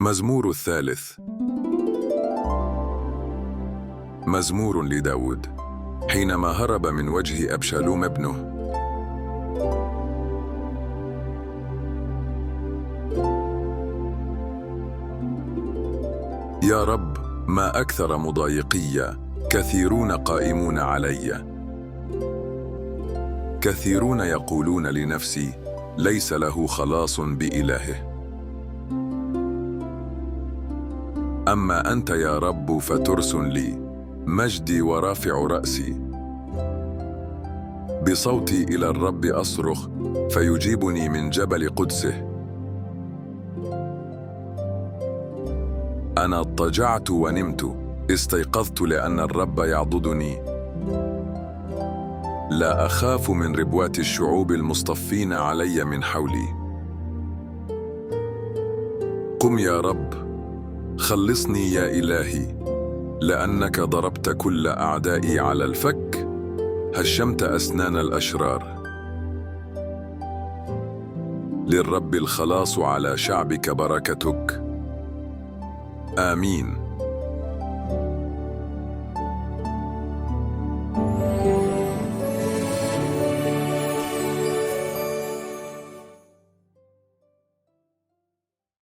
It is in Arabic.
مزمور الثالث. مزمور لداود حينما هرب من وجه أبشالوم ابنه. يا رب، ما أكثر مضايقي، كثيرون قائمون علي. كثيرون يقولون لنفسي: ليس له خلاص بإلهه. أما أنت يا رب فترس لي، مجدي ورافع رأسي. بصوتي إلى الرب أصرخ، فيجيبني من جبل قدسه. أنا اضطجعت ونمت، استيقظت لأن الرب يعضدني. لا أخاف من ربوات الشعوب المصطفين علي من حولي. قم يا رب، خلصني يا إلهي، لأنك ضربت كل أعدائي على الفك، هشمت أسنان الأشرار. للرب الخلاص، على شعبك بركتك. آمين.